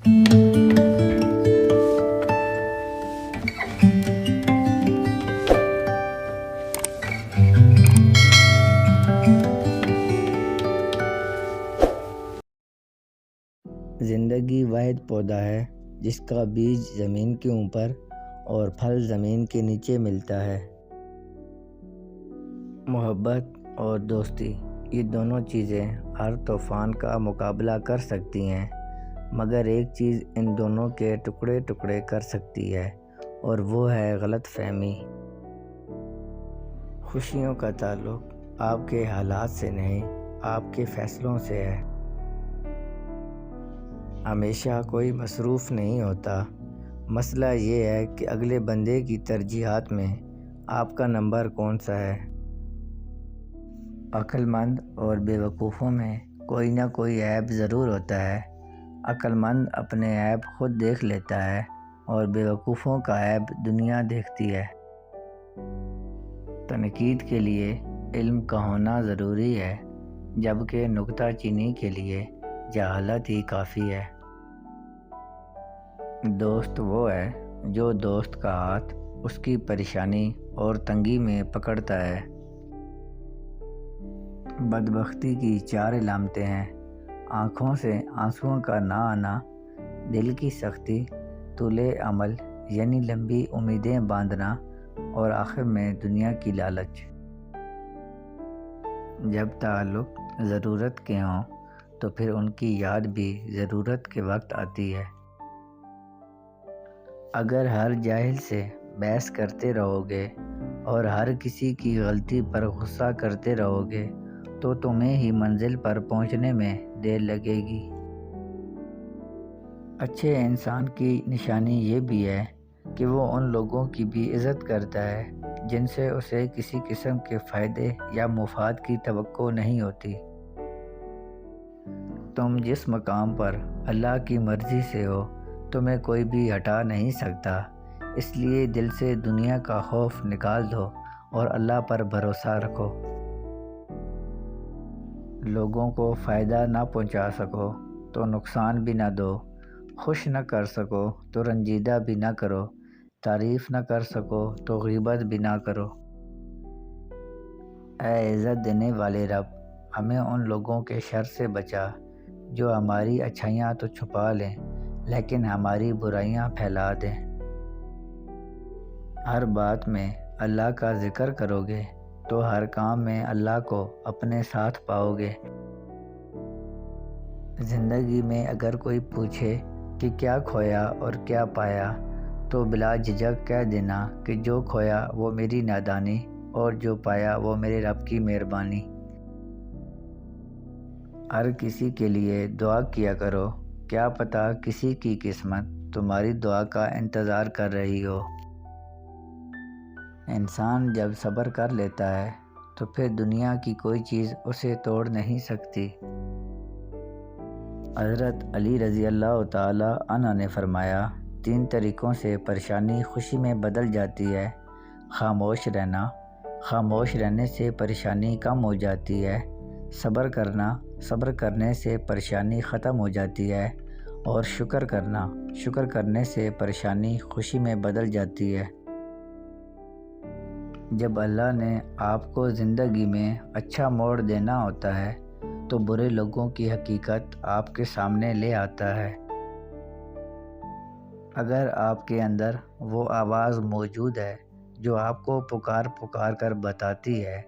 زندگی واحد پودا ہے جس کا بیج زمین کے اوپر اور پھل زمین کے نیچے ملتا ہے۔ محبت اور دوستی، یہ دونوں چیزیں ہر طوفان کا مقابلہ کر سکتی ہیں، مگر ایک چیز ان دونوں کے ٹکڑے ٹکڑے کر سکتی ہے اور وہ ہے غلط فہمی۔ خوشیوں کا تعلق آپ کے حالات سے نہیں، آپ کے فیصلوں سے ہے۔ ہمیشہ کوئی مصروف نہیں ہوتا، مسئلہ یہ ہے کہ اگلے بندے کی ترجیحات میں آپ کا نمبر کون سا ہے۔ عقل مند اور بے وقوفوں میں کوئی نہ کوئی عیب ضرور ہوتا ہے۔ عقل مند اپنے عیب خود دیکھ لیتا ہے اور بے وقوفوں کا عیب دنیا دیکھتی ہے۔ تنقید کے لیے علم کا ہونا ضروری ہے، جبکہ نکتہ چینی کے لیے جہالت ہی کافی ہے۔ دوست وہ ہے جو دوست کا ہاتھ اس کی پریشانی اور تنگی میں پکڑتا ہے۔ بدبختی کی 4 علامتیں ہیں: آنکھوں سے آنسوؤں کا نہ آنا، دل کی سختی، طول عمل یعنی لمبی امیدیں باندھنا، اور آخر میں دنیا کی لالچ۔ جب تعلق ضرورت کے ہوں تو پھر ان کی یاد بھی ضرورت کے وقت آتی ہے۔ اگر ہر جاہل سے بحث کرتے رہو گے اور ہر کسی کی غلطی پر غصہ کرتے رہو گے تو تمہیں ہی منزل پر پہنچنے میں دیر لگے گی۔ اچھے انسان کی نشانی یہ بھی ہے کہ وہ ان لوگوں کی بھی عزت کرتا ہے جن سے اسے کسی قسم کے فائدے یا مفاد کی توقع نہیں ہوتی۔ تم جس مقام پر اللہ کی مرضی سے ہو، تمہیں کوئی بھی ہٹا نہیں سکتا، اس لیے دل سے دنیا کا خوف نکال دو اور اللہ پر بھروسہ رکھو۔ لوگوں کو فائدہ نہ پہنچا سکو تو نقصان بھی نہ دو، خوش نہ کر سکو تو رنجیدہ بھی نہ کرو، تعریف نہ کر سکو تو غیبت بھی نہ کرو۔ اے عزت دینے والے رب، ہمیں ان لوگوں کے شر سے بچا جو ہماری اچھائیاں تو چھپا لیں لیکن ہماری برائیاں پھیلا دیں۔ ہر بات میں اللہ کا ذکر کرو گے تو ہر کام میں اللہ کو اپنے ساتھ پاؤ گے۔ زندگی میں اگر کوئی پوچھے کہ کیا کھویا اور کیا پایا تو بلا جھجک کہہ دینا کہ جو کھویا وہ میری نادانی اور جو پایا وہ میرے رب کی مہربانی۔ ہر کسی کے لیے دعا کیا کرو، کیا پتہ کسی کی قسمت تمہاری دعا کا انتظار کر رہی ہو۔ انسان جب صبر کر لیتا ہے تو پھر دنیا کی کوئی چیز اسے توڑ نہیں سکتی۔ حضرت علی رضی اللہ تعالی عنہ نے فرمایا، 3 طریقوں سے پریشانی خوشی میں بدل جاتی ہے: خاموش رہنا، خاموش رہنے سے پریشانی کم ہو جاتی ہے، صبر کرنا، صبر کرنے سے پریشانی ختم ہو جاتی ہے، اور شکر کرنا، شکر کرنے سے پریشانی خوشی میں بدل جاتی ہے۔ جب اللہ نے آپ کو زندگی میں اچھا موڑ دینا ہوتا ہے تو برے لوگوں کی حقیقت آپ کے سامنے لے آتا ہے۔ اگر آپ کے اندر وہ آواز موجود ہے جو آپ کو پکار پکار کر بتاتی ہے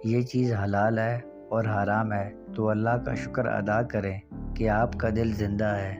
یہ چیز حلال ہے اور حرام ہے، تو اللہ کا شکر ادا کریں کہ آپ کا دل زندہ ہے۔